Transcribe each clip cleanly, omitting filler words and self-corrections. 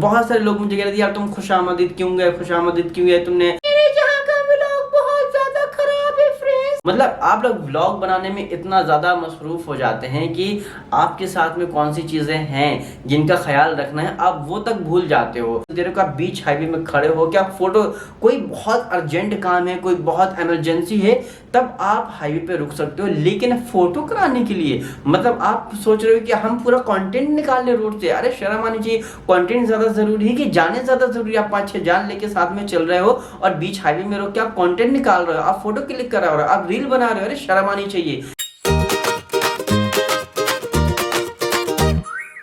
बहुत सारे लोग मुझे कह रहे थे यार तुम खुशामदीद क्यों गए, खुशामदीद क्यों गए तुमने, मतलब आप लोग व्लॉग बनाने में इतना ज़्यादा मसरूफ़ हो जाते हैं कि आपके साथ में कौन सी चीज़ें हैं जिनका ख्याल रखना है आप वो तक भूल जाते हो। देर को आप बीच हाईवे में खड़े हो क्या फोटो, कोई बहुत अर्जेंट काम है, कोई बहुत इमरजेंसी है, तब आप हाईवे पे रुक सकते हो। लेकिन फोटो कराने के लिए मतलब आप सोच रहे हो कि हम पूरा कंटेंट निकाल ले रोड से, अरे शर्म आनी चाहिए। कंटेंट ज़्यादा ज़रूरी है कि जाने ज़्यादा ज़रूरी है? आप 5-6 जान लेके साथ में चल रहे हो और बीच हाईवे में रोक के आप कंटेंट निकाल रहे हो, आप फोटो क्लिक कर रहे हो, आप रील बना रहे हो, अरे शर्म आनी चाहिए।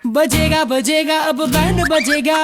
बजेगा बजेगा अब बैंड बजेगा।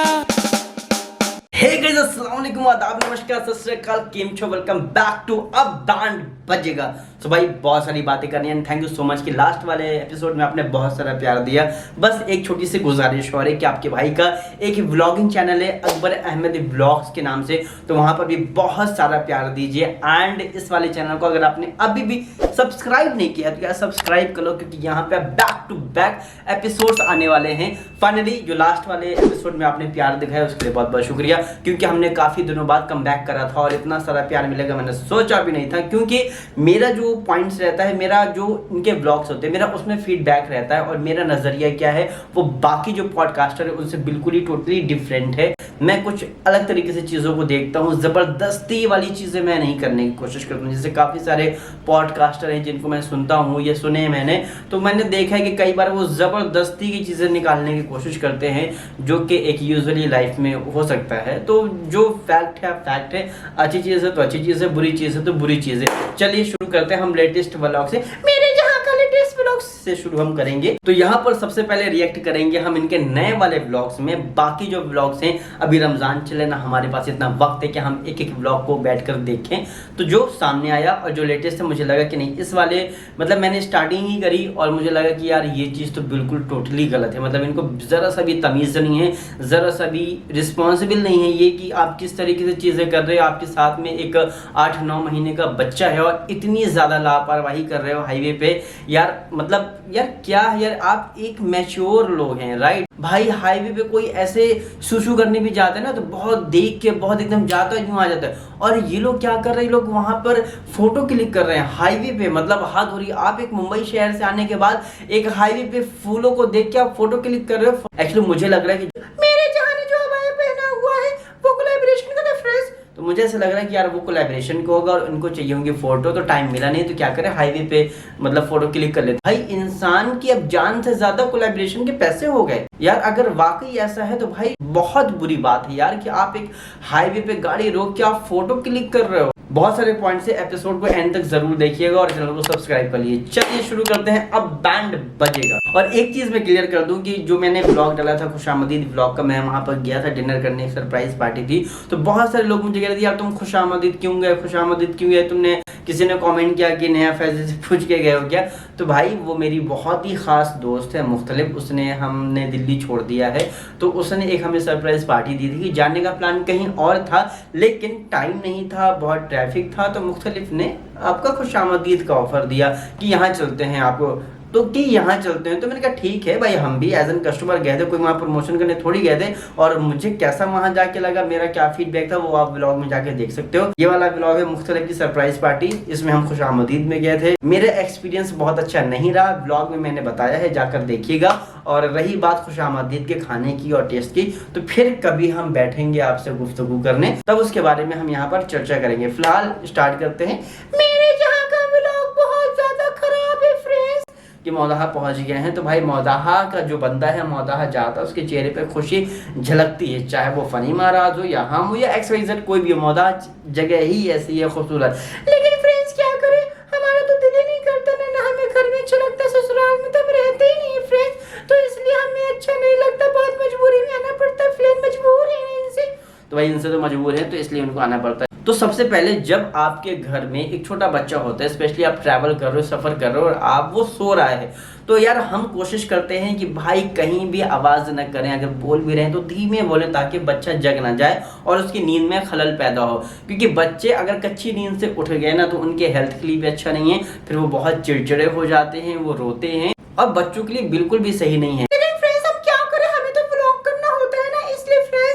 हे गाइस, अस्सलाम वालेकुम, आदाब, नमस्कार, सत श्री अकाल, केम छो, वेलकम बैक टू अब बैंड बजेगा। तो भाई बहुत सारी बातें करनी है, थैंक यू सो मच कि लास्ट वाले एपिसोड में आपने बहुत सारा प्यार दिया। बस एक छोटी सी गुजारिश हो रही है कि आपके भाई का एक व्लॉगिंग चैनल है अकबर अहमद व्लॉग्स के नाम से, तो वहां पर भी बहुत सारा प्यार दीजिए। एंड इस वाले चैनल को अगर आपने अभी भी सब्सक्राइब नहीं किया तो यार सब्सक्राइब कर लो, क्योंकि यहाँ पे बैक टू बैक एपिसोड्स आने वाले हैं। फाइनली जो लास्ट वाले एपिसोड में आपने प्यार दिखाया उसके लिए बहुत बहुत शुक्रिया, क्योंकि हमने काफी दिनों बाद कम बैक करा था और इतना सारा प्यार मिलेगा मैंने सोचा भी नहीं था। क्योंकि मेरा जो पॉइंट्स रहता है, मेरा जो इनके ब्लॉग्स होते हैं, मेरा उसमें फीडबैक रहता है और मेरा नजरिया क्या है वो बाकी जो पॉडकास्टर है उनसे बिल्कुल ही टोटली डिफरेंट है। मैं कुछ अलग तरीके से चीज़ों को देखता हूँ, ज़बरदस्ती वाली चीज़ें मैं नहीं करने की कोशिश करता हूँ। जैसे काफ़ी सारे पॉडकास्टर हैं जिनको मैं सुनता हूँ, ये सुने हैं मैंने, तो मैंने देखा है कि कई बार वो ज़बरदस्ती की चीज़ें निकालने की कोशिश करते हैं जो कि एक यूजुअली लाइफ में हो सकता है। तो जो फैक्ट है फैक्ट है, अच्छी चीज़ है तो अच्छी चीज़ है, बुरी चीज़ है तो बुरी चीज़ है। चलिए शुरू करते हैं हम लेटेस्ट व्लॉग से, मेरे जहाँ का लेटेस्ट व्लॉग से शुरू हम करेंगे। तो यहाँ पर सबसे पहले रिएक्ट करेंगे हम इनके नए वाले व्लॉग्स में। बाकी जो व्लॉग्स हैं, अभी रमजान चले ना, हमारे पास इतना वक्त है कि हम एक एक व्लॉग को बैठकर देखें। तो जो सामने आया और जो लेटेस्ट है, मुझे लगा कि नहीं इस वाले मतलब मैंने स्टार्टिंग ही करी और मुझे लगा कि यार ये चीज़ तो बिल्कुल टोटली गलत है। मतलब इनको ज़रा सा भी तमीज़ नहीं है, ज़रा सा भी रिस्पॉन्सिबल नहीं है ये कि आप किस तरीके से चीज़ें कर रहे हो। आपके साथ में एक 8-9 महीने का बच्चा है और इतनी ज़्यादा लापरवाही कर रहे हो हाईवे पे। यार मतलब यार क्या है यार, आप एक मैच्योर लोग हैं, राइट भाई। हाईवे पे कोई ऐसे सुसु करने भी जाते हैं ना तो बहुत देख के बहुत एकदम जाता है, यूं आ जाता है। और ये लोग क्या कर रहे हैं, लोग वहां पर फोटो क्लिक कर रहे हैं हाईवे पे। मतलब हद हो रही है। आप एक मुंबई शहर से आने के बाद एक हाईवे पे फूलों को देख के आप फोटो क्लिक कर रहे हो। एक्चुअली मुझे लग रहा है कि मेरे जहां ने जो अबाया पहना हुआ है वो कोलैबोरेशन का रेफरेंस, तो मुझे ऐसा लग रहा है कि यार वो कोलैबोरेशन को होगा और उनको चाहिए होंगे फोटो, तो टाइम मिला नहीं तो क्या करे हाईवे पे मतलब फोटो क्लिक कर लेते। भाई इंसान की अब जान से ज्यादा कोलैबोरेशन के पैसे हो गए यार। अगर वाकई ऐसा है तो भाई बहुत बुरी बात है यार कि आप एक हाईवे पे गाड़ी रोक के आप फोटो क्लिक कर रहे हो। बहुत सारे पॉइंट से एपिसोड को एंड तक जरूर देखिएगा और चैनल को सब्सक्राइब कर लीजिए। चलिए शुरू करते हैं, अब बैंड बजेगा। और एक चीज मैं क्लियर कर दूं कि जो मैंने ब्लॉग डाला था खुशामदीद ब्लॉग का, मैं वहां पर गया था डिनर करने, एक सरप्राइज पार्टी थी। तो बहुत सारे लोग मुझे कह रहे थे यार तुम खुशामदीद क्यों गए, खुशामदीद क्यों गए तुमने, किसी ने कमेंट किया कि नया फैज़ से पूछ के गए हो क्या। तो भाई वो मेरी बहुत ही खास दोस्त है मुख्तलिफ, उसने हमने दिल्ली छोड़ दिया है, तो उसने एक हमें सरप्राइज पार्टी दी थी कि जाने का प्लान कहीं और था लेकिन टाइम नहीं था, बहुत ट्रैफिक था, तो मुख्तलिफ ने आपका खुशामदीद का ऑफर दिया कि यहाँ चलते हैं आपको, तो कि यहाँ चलते हैं। तो मैंने कहा ठीक है भाई, हम भी एज एन कस्टमर गए थे, कोई वहाँ प्रमोशन करने थोड़ी गए थे। और मुझे कैसा वहाँ जाके लगा, मेरा क्या फीडबैक था वो आप ब्लॉग में जाके देख सकते हो। ये वाला ब्लॉग है मुख्तलिफ की सरप्राइज पार्टी, इसमें हम खुशामदीद में गए थे। मेरा एक्सपीरियंस बहुत अच्छा नहीं रहा, ब्लॉग में मैंने बताया है, जाकर देखिएगा। और रही बात खुशामदीद के खाने की और टेस्ट की, तो फिर कभी हम बैठेंगे आपसे गुफ्तगू करने, तब उसके बारे में हम यहाँ पर चर्चा करेंगे। फिलहाल स्टार्ट करते हैं। मेरे जहाँ का ब्लॉग बहुत ज्यादा खराब है फ्रेंड्स कि मौदाहा पहुंच गए हैं। तो भाई मौदाहा का जो बंदा है, मौदाहा जाता है, उसके चेहरे पे खुशी झलकती है, चाहे वो फनी महाराज हो या हम हो या XYZ कोई भी हो, मौदाहा जगह ही ऐसी है खूबसूरत। लेकिन फ्रेंड्स क्या करें, हमारा तो दिल ही नहीं करता ना हमें घर में अच्छा लगता, ससुराल में तो हम रहते ही नहीं फ्रेंड्स, तो इसलिए हमें अच्छा नहीं लगता, बहुत मजबूरी में आना पड़ता है। फ्रेंड मजबूर है इनसे, तो भाई इनसे तो मजबूर है तो इसलिए उनको आना पड़ता है। तो सबसे पहले जब आपके घर में एक छोटा बच्चा होता है, स्पेशली आप ट्रैवल कर रहे हो, सफर कर रहे हो और आप वो सो रहा है, तो यार हम कोशिश करते हैं कि भाई कहीं भी आवाज न करें, अगर बोल भी रहे हैं तो धीमे बोलें ताकि बच्चा जग ना जाए और उसकी नींद में खलल पैदा हो। क्योंकि बच्चे अगर कच्ची नींद से उठ गए ना तो उनके हेल्थ के लिए भी अच्छा नहीं है, फिर वो बहुत चिड़चिड़े हो जाते हैं, वो रोते हैं और बच्चों के लिए बिल्कुल भी सही नहीं है। लेकिन फ्रेंड्स अब क्या करें, हमें तो व्लॉग करना होता है ना, इसलिए फ्रेंड्स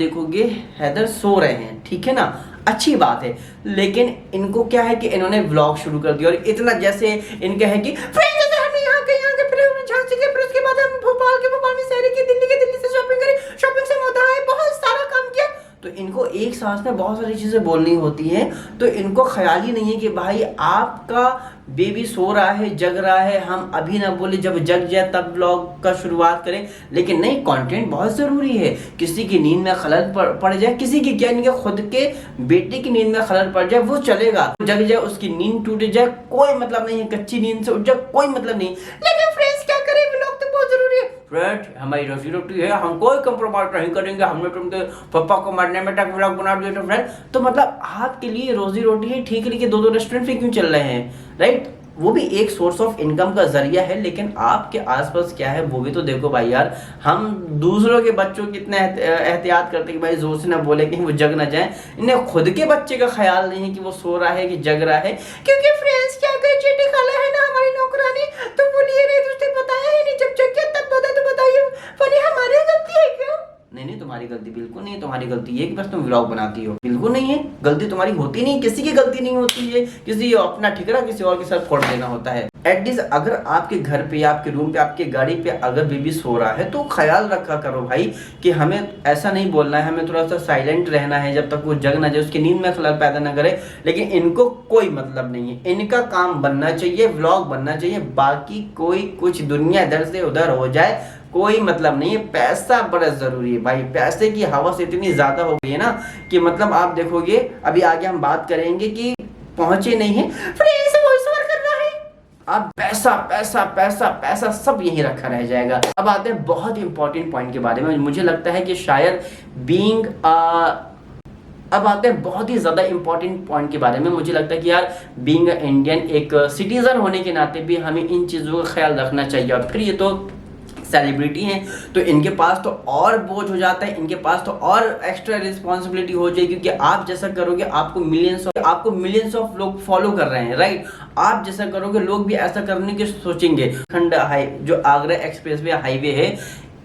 देखोगे हैदर सो रहे हैं, ठीक है ना, अच्छी बात है, लेकिन इनको क्या है कि इन्होंने व्लॉग शुरू कर दिया और इतना जैसे इनका है कि फ्रेंड्स जैसे हम यहाँ गए फिर हम झांसी गए, फिर उसके बाद हम भोपाल में शहर की, दिल्ली से शॉपिंग करी, शॉपिंग से मोदा है, बहुत सारा काम किया। तो इनको एक सांस में बहुत सारी चीज़ें बोलनी होती हैं, तो इनको ख्याल ही नहीं है कि भाई आपका बेबी सो रहा है, जग रहा है, हम अभी ना बोले, जब जग जाए तब व्लॉग का शुरुआत करें। लेकिन नहीं, कंटेंट बहुत ज़रूरी है। किसी की नींद में खलल पड़ जाए, किसी की क्या, इनके खुद के बेटे की नींद में खलल पड़ जाए, वो चलेगा, जग जाए, उसकी नींद टूट जाए, कोई मतलब नहीं है, कच्ची नींद से उठ जाए, कोई मतलब नहीं। लेकिन फ्रेंड्स क्या करें, व्लॉग तो बहुत जरूरी है। फ्रेंड हमारी रोजी रोटी है, हम कोई कंप्रोमाइज नहीं करेंगे, हमने तुमके पापा को मारने में तक व्लॉग बना दिया। तो फ्रेंड तो मतलब आपके लिए रोजी रोटी है, ठीक है, दो रेस्टोरेंट पे क्यों चल रहे हैं, राइट, वो भी एक सोर्स ऑफ इनकम का जरिया है। लेकिन आपके आसपास क्या है वो भी तो देखो भाई यार। हम दूसरों के बच्चों की इतना एहतियात करते हैं कि भाई जोर से ना बोले कि वो जग ना जाए, इन्हें खुद के बच्चे का ख्याल नहीं है कि वो सो रहा है कि जग रहा है। क्योंकि फ्रेंड्स क्या करे, चीटी खाला है ना हमारी नौकरानी, तो बोलिए रे तुझे बताया ही नहीं, जब जग गया तब बता, तो बताइए फनी हमारी गलती है क्यों? नहीं, तुम्हारी गलती बिल्कुल नहीं है। तुम्हारी गलती है कि बस तुम व्लॉग बनाती हो, बिल्कुल नहीं है। गलती तुम्हारी होती नहीं, किसी की गलती नहीं होती है, किसी अपना ठिकरा किसी और के साथ फोड़ देना होता है। एटलीस्ट अगर आपके घर पे, आपके रूम पे, आपके गाड़ी पे अगर बेबी सो रहा है तो ख्याल रखा करो भाई कि हमें ऐसा नहीं बोलना है, हमें थोड़ा सा साइलेंट रहना है जब तक वो जग ना जाए, उसकी नींद में खलल पैदा ना करे। लेकिन इनको कोई मतलब नहीं है, इनका काम बनना चाहिए, व्लॉग बनना चाहिए, बाकी कोई कुछ दुनिया इधर से उधर हो जाए कोई मतलब नहीं है। पैसा बड़ा जरूरी है भाई, पैसे की हवस इतनी ज्यादा हो गई है ना कि मतलब आप देखोगे, अभी आगे हम बात करेंगे कि पहुंचे नहीं है, फ्रेंड्स वॉइस ओवर कर रहा है, अब पैसा पैसा पैसा पैसा सब यही रखा रह जाएगा। अब आते हैं बहुत इंपॉर्टेंट पॉइंट के बारे में, मुझे लगता है कि शायद बीइंग अब आते हैं बहुत ही ज़्यादा इंपॉर्टेंट पॉइंट के बारे में। मुझे लगता है कि यार बीइंग इंडियन, एक सिटीजन होने के नाते भी हमें इन चीज़ों का ख्याल रखना चाहिए। और फिर ये तो सेलिब्रिटी हैं तो इनके पास तो और बोझ हो जाता है, इनके पास तो और एक्स्ट्रा रिस्पॉन्सिबिलिटी हो जाएगी, क्योंकि आप जैसा करोगे आपको मिलियंस ऑफ लोग फॉलो कर रहे हैं, राइट। आप जैसा करोगे लोग भी ऐसा करने की सोचेंगे। खंड जो आगरा एक्सप्रेस वे हाईवे है,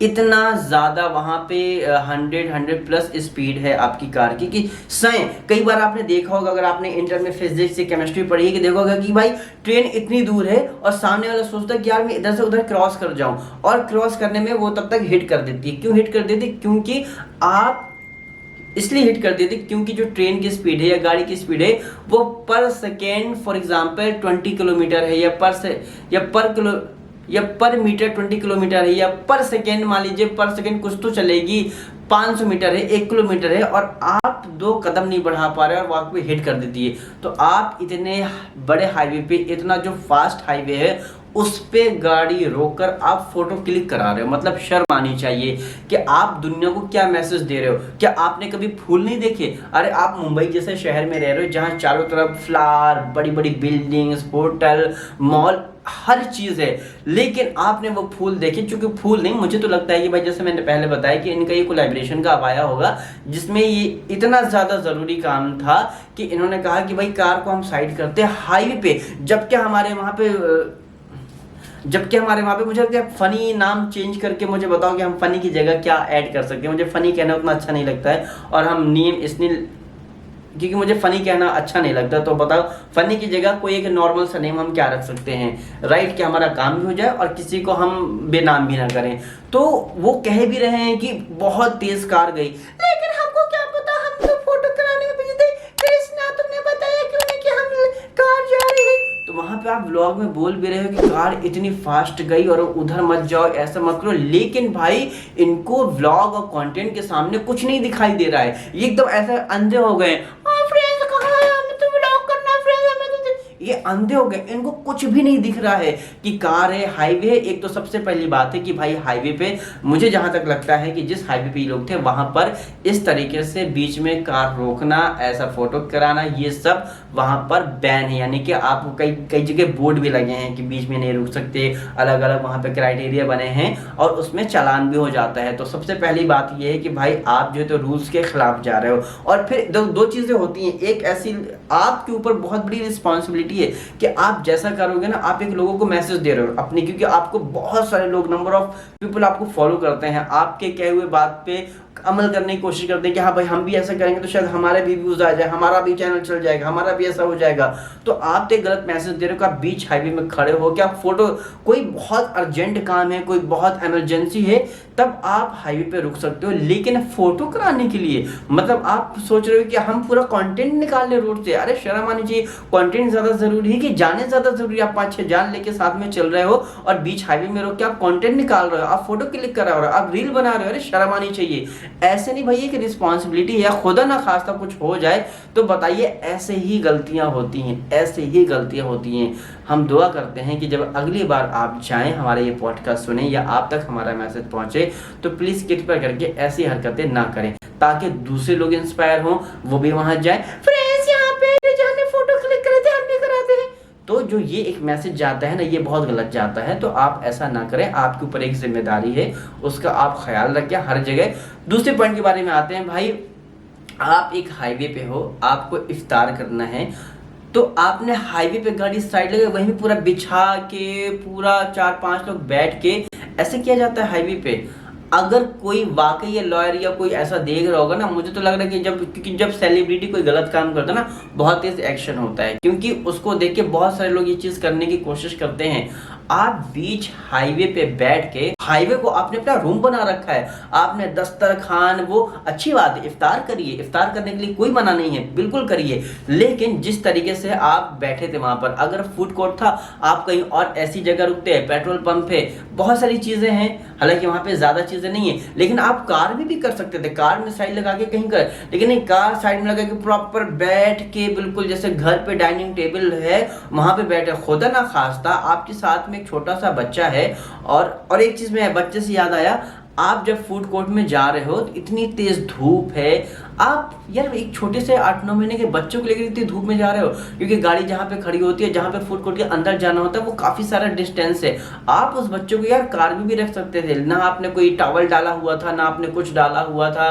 इतना ज़्यादा वहाँ पे 100 प्लस स्पीड है आपकी कार की कि कई बार आपने देखा होगा, अगर आपने इंटर में फिजिक्स या केमिस्ट्री पढ़ी है, कि देखोगा कि भाई ट्रेन इतनी दूर है और सामने वाला सोचता है कि यार मैं इधर से उधर क्रॉस कर जाऊं, और क्रॉस करने में वो तब तक हिट कर देती है। क्यों हिट कर देती है? क्योंकि आप इसलिए हिट कर देते क्योंकि जो ट्रेन की स्पीड है या गाड़ी की स्पीड है वो पर सेकेंड फॉर एग्जाम्पल 20 किलोमीटर है, या पर मीटर 20 किलोमीटर है, या पर सेकेंड मान लीजिए पर सेकेंड कुछ तो चलेगी, 500 मीटर है, 1 किलोमीटर है, और आप 2 कदम नहीं बढ़ा पा रहे और वहाँ पे हिट कर देती है। तो आप इतने बड़े हाईवे पे, इतना जो फास्ट हाईवे है उस पे गाड़ी रोककर आप फोटो क्लिक करा रहे हो, मतलब शर्म आनी चाहिए कि आप दुनिया को क्या मैसेज दे रहे हो। क्या आपने कभी फूल नहीं देखे? अरे आप मुंबई जैसे शहर में रह रहे हो जहाँ चारों तरफ फ्लावर, बड़ी बड़ी बिल्डिंग्स, होटल, मॉल, हर चीज़ है, लेकिन आपने वो फूल देखे? चूंकि फूल नहीं, मुझे तो लगता है कि भाई जैसे मैंने पहले बताया कि इनका ये कोलैबोरेशन का आया होगा जिसमें ये इतना ज़्यादा ज़रूरी काम था कि इन्होंने कहा कि भाई कार को हम साइड करते हैं हाईवे पे, जबकि हमारे वहाँ पे मुझे लगता है फ़नी नाम चेंज करके मुझे बताओ कि हम फ़नी की जगह क्या ऐड कर सकते हैं। मुझे फ़नी कहना उतना अच्छा नहीं लगता है, और हम नेम इसने, क्योंकि मुझे फ़नी कहना अच्छा नहीं लगता, तो बताओ फ़नी की जगह कोई एक नॉर्मल सा नेम हम क्या रख सकते हैं, राइट, कि हमारा काम भी हो जाए और किसी को हम बेनाम भी ना करें। तो वो कह भी रहे हैं कि बहुत तेज़ कार गई, लेकिन हमको क्या पता, हम तो फोटो कराने में बिजी थे। कृष्णा तुमने बताया क्यों नहीं कि हम कार जा रही है? तो वहाँ पे आप व्लॉग में बोल भी रहे हो कि कार इतनी फास्ट गई और उधर मत जाओ, ऐसा मत करो, लेकिन भाई इनको व्लॉग और कंटेंट के सामने कुछ नहीं दिखाई दे रहा है, ये एकदम ऐसा अंधे हो गए। ये अंधे हो गए, इनको कुछ भी नहीं दिख रहा है कि कार है, हाईवे है। एक तो सबसे पहली बात है कि भाई हाईवे पे, मुझे जहां तक लगता है कि जिस हाईवे पे ये लोग थे वहां पर इस तरीके से बीच में कार रोकना, ऐसा फोटो कराना, ये सब वहां पर बैन है। यानी कि आपको कई जगह बोर्ड भी लगे हैं कि बीच में नहीं रुक सकते, अलग अलग वहां पे क्राइटेरिया बने हैं और उसमें चालान भी हो जाता है। तो सबसे पहली बात ये है कि भाई आप जो है तो रूल्स के खिलाफ जा रहे हो। और फिर दो चीजें होती हैं, एक ऐसी आपके ऊपर बहुत बड़ी रिस्पॉन्सिबिलिटी है कि आप जैसा करोगे ना, आप एक लोगों को मैसेज दे रहे हो अपनी, क्योंकि आपको बहुत सारे लोग, नंबर ऑफ पीपल आपको फॉलो करते हैं, आपके कहे हुए बात पे अमल करने की कोशिश करते हैं कि हाँ भाई हम भी ऐसा करेंगे तो शायद हमारे भी व्यूज आ जाए, हमारा भी चैनल चल जाएगा, हमारा भी ऐसा हो जाएगा। तो आप तो गलत मैसेज दे रहे हो कि आप बीच हाईवे में खड़े हो, क्या फोटो, कोई बहुत अर्जेंट काम है, कोई बहुत इमरजेंसी है, तब आप हाईवे पे रुक सकते हो। लेकिन फोटो कराने के लिए मतलब आप सोच रहे हो कि हम पूरा कंटेंट निकाल ले रोड से, अरे शर्म आनी चाहिए। कंटेंट ज्यादा जरूरी है कि जाने ज्यादा जरूरी है? आप 5-6 जान लेके साथ में चल रहे हो और बीच हाईवे में रोक के आप कंटेंट निकाल रहे हो, आप फोटो क्लिक करा रहे हो, आप रील बना रहे हो, अरे शर्म आनी चाहिए। ऐसे नहीं भाई, एक रिस्पॉन्सिबिलिटी है, खुदा ना खास्ता कुछ हो जाए तो बताइए, ऐसे ही गलतियां होती हैं, ऐसे ही गलतियां होती हैं। हम दुआ करते हैं कि जब अगली बार आप जाएं, हमारे ये पॉडकास्ट सुने या आप तक हमारा मैसेज पहुंचे, तो प्लीज कृपया करके ऐसी हरकतें ना करें, ताकि दूसरे लोग इंस्पायर हों, वो भी वहां जाएं, फ्रेंड्स यहाँ पे जाने फोटो क्लिक करे थे, हम भी कराते हैं। तो जो ये एक मैसेज जाता है ना, ये बहुत गलत जाता है। तो आप ऐसा ना करें, आपके ऊपर एक जिम्मेदारी है, उसका आप ख्याल रखें हर जगह। दूसरे पॉइंट के बारे में आते हैं भाई, आप एक हाईवे पे हो, आपको इफ्तार करना है, तो आपने हाईवे पे गाड़ी साइड लगे, वहीं पूरा बिछा के पूरा 4-5 लोग बैठ के ऐसे किया जाता है हाईवे पे। अगर कोई वाकई या लॉयर या कोई ऐसा देख रहा होगा ना, मुझे तो लग रहा है कि क्योंकि जब सेलिब्रिटी कोई गलत काम करता है ना, बहुत तेज एक्शन होता है, क्योंकि उसको देख के बहुत सारे लोग ये चीज करने की कोशिश करते हैं। आप बीच हाईवे पे बैठ के, हाईवे को आपने अपना रूम बना रखा है, आपने दस्तरखान, वो अच्छी बात है, इफ्तार करिए, इफ्तार करने के लिए कोई मना नहीं है, बिल्कुल करिए। लेकिन जिस तरीके से आप बैठे थे वहां पर, अगर फूड कोर्ट था, आप कहीं और ऐसी जगह रुकते हैं, पेट्रोल पंप है, बहुत सारी चीजें हैं, हालांकि वहां पे ज्यादा चीजें नहीं है, लेकिन आप कार में भी कर सकते थे, कार में साइड लगा के कहीं कर, लेकिन नहीं, कार साइड में लगा के प्रॉपर बैठ के, बिल्कुल जैसे घर पे डाइनिंग टेबल है वहां पे बैठे। खुदा ना खास्ता आपके साथ में एक छोटा सा बच्चा है, और एक चीज में बच्चे से याद आया, आप जब फूड कोर्ट में जा रहे हो, इतनी तेज धूप है, आप यार एक छोटे से 8-9 महीने के बच्चों को लेकर इतनी धूप में जा रहे हो, क्योंकि गाड़ी जहाँ पे खड़ी होती है, जहाँ पे फूड कोर्ट के अंदर जाना होता है, वो काफी सारा डिस्टेंस है। आप उस बच्चों को यार कार में भी रख सकते थे, ना आपने कोई टॉवल डाला हुआ था, ना आपने कुछ डाला हुआ था।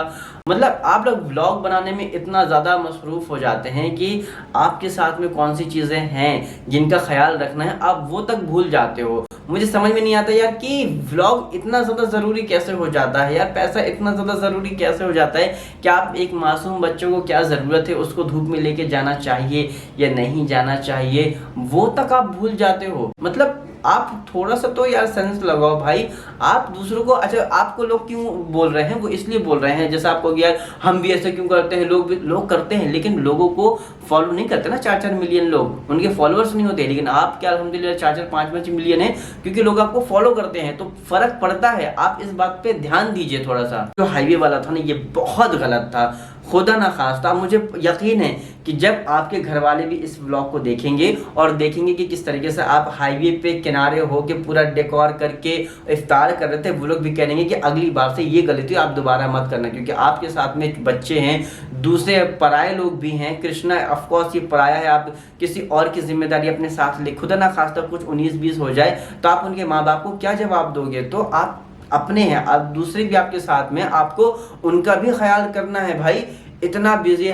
मतलब आप लोग व्लॉग बनाने में इतना ज़्यादा मसरूफ़ हो जाते हैं कि आपके साथ में कौन सी चीज़ें हैं जिनका ख्याल रखना है, आप वो तक भूल जाते हो। मुझे समझ में नहीं आता यार कि व्लॉग इतना ज़्यादा ज़रूरी कैसे हो जाता है यार, पैसा इतना ज़्यादा ज़रूरी कैसे हो जाता है कि आप एक मासूम बच्चों को क्या ज़रूरत है, उसको धूप में लेके जाना चाहिए या नहीं जाना चाहिए, वो तक आप भूल जाते हो। मतलब आप थोड़ा सा तो यार सेंस लगाओ भाई। आप दूसरों को, अच्छा आपको लोग क्यों बोल रहे हैं, वो इसलिए बोल रहे हैं, जैसे आपको यार हम भी ऐसे क्यों करते हैं, लोग करते हैं, लेकिन लोगों को फॉलो नहीं करते ना। 4-4 मिलियन लोग, उनके फॉलोअर्स नहीं होते, लेकिन आप क्या अल्हम्दुलिल्लाह 4-4-5-5 मिलियन है, क्योंकि लोग आपको फॉलो करते हैं, तो फर्क पड़ता है। आप इस बात पे ध्यान दीजिए थोड़ा सा। जो हाईवे वाला था ना, ये बहुत गलत था, खुदा ना खास्ता। मुझे यकीन है कि जब आपके घर वाले भी इस व्लॉग को देखेंगे और देखेंगे कि किस तरीके से आप हाईवे पे किनारे हो के पूरा डेकोर करके इफ्तार कर रहे थे, वो लोग भी कहेंगे कि अगली बार से ये गलती आप दोबारा मत करना, क्योंकि आपके साथ में बच्चे हैं, दूसरे पराये लोग भी हैं। कृष्णा ऑफ कोर्स ये पराया है, आप किसी और की जिम्मेदारी अपने साथ ले, खुदा ना खास्ता कुछ 19-20 हो जाए तो आप उनके माँ बाप को क्या जवाब दोगे? तो आप अपने हैं, आप दूसरे भी आपके साथ में, आपको उनका भी ख्याल करना है भाई। इतना बिजी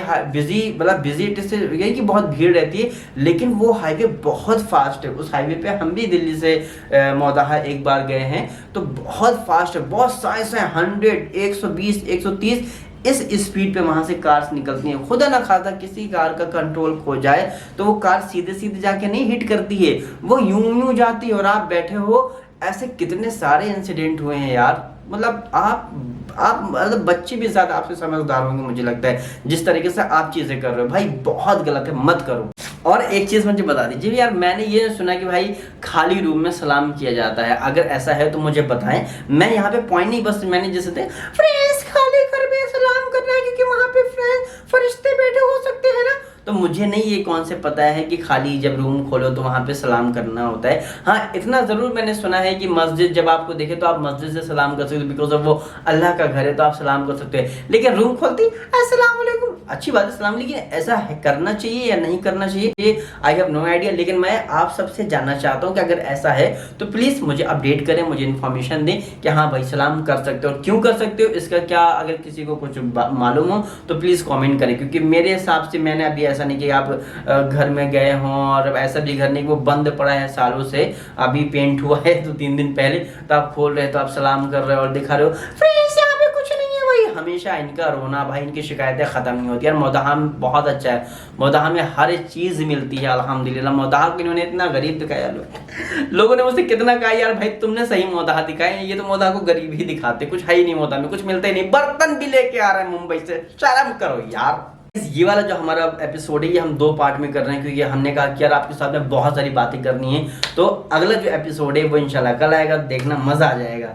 मतलब बिजी से यही कि बहुत भीड़ रहती है, लेकिन वो हाईवे बहुत फास्ट है। उस हाईवे पे हम भी दिल्ली से मौदाहा एक बार गए हैं, तो बहुत फास्ट है, बहुत साइंस है, 100, 120, 130 इस स्पीड पे वहां से कार्स निकलती हैं। खुदा ना खासा किसी कार का कंट्रोल खो जाए तो वो कार सीधे सीधे जाके नहीं हिट करती है, वो यूं जाती है और आप बैठे हो। ऐसे कितने सारे इंसिडेंट हुए हैं यार। मतलब आप मतलब बच्चे भी ज्यादा आपसे समझदार होंगे मुझे लगता है, जिस तरीके से आप चीजें कर रहे हो भाई, बहुत गलत है, मत करो। और एक चीज मुझे बता दीजिए यार, मैंने ये सुना कि भाई खाली रूम में सलाम किया जाता है, अगर ऐसा है तो मुझे बताएं। मैं यहाँ पे पॉइंट नहीं, बस मैंने जैसे थे फ्रेंड्स खाली घर में सलाम करना है क्योंकि वहां पे फरिश्ते बैठे हो सकते हैं ना, तो मुझे नहीं ये कौन से पता है कि खाली जब रूम खोलो तो वहां पे सलाम करना होता है। हाँ इतना जरूर मैंने सुना है कि मस्जिद जब आपको देखे तो आप मस्जिद से सलाम कर सकते हो, बिकॉज ऑफ वो अल्लाह का घर है तो आप सलाम कर सकते हैं। लेकिन रूम खोलती अस्सलाम वालेकुम, अच्छी बात है सलाम, लेकिन ऐसा है करना चाहिए या नहीं करना चाहिए ये आई हैव नो आइडिया। लेकिन मैं आप सबसे जानना चाहता हूँ कि अगर ऐसा है तो प्लीज मुझे अपडेट करें, मुझे इन्फॉर्मेशन दें कि हाँ भाई सलाम कर सकते हो, क्यों कर सकते हो, इसका क्या, अगर किसी को कुछ मालूम हो तो प्लीज कॉमेंट करें। क्योंकि मेरे हिसाब से मैंने अभी ऐसा नहीं कि आप घर में गए हों, और ऐसा भी घर नहीं वो बंद पड़ा है सालों से, अभी पेंट हुआ है तो 3 दिन पहले, तो आप खोल रहे हो तो आप सलाम कर रहे हो और दिखा रहे हो फ्रेंड्स यहाँ पे कुछ नहीं है। भाई हमेशा इनका रोना भाई, इनकी शिकायतें ख़त्म नहीं होती यार। मोदाहम बहुत अच्छा है, मोदाहम में हर एक चीज़ मिलती है अल्हम्दुलिल्लाह। मोदाह को इन्होंने इतना गरीब दिखाया, लोगों ने मुझसे कितना कहा यार भाई तुमने सही मोदाह दिखाए, ये तो मोदाह को गरीब ही दिखाते, कुछ है ही नहीं मोदाह में, कुछ मिलता ही नहीं, बर्तन भी लेके आ रहे हैं मुंबई से, शर्म करो यार। ये वाला जो हमारा एपिसोड है ये हम 2 पार्ट में कर रहे हैं, क्योंकि हमने कहा कि यार आपके साथ में बहुत सारी बातें करनी है। तो अगला जो एपिसोड है वो इंशाल्लाह कल आएगा, देखना मजा आ जाएगा।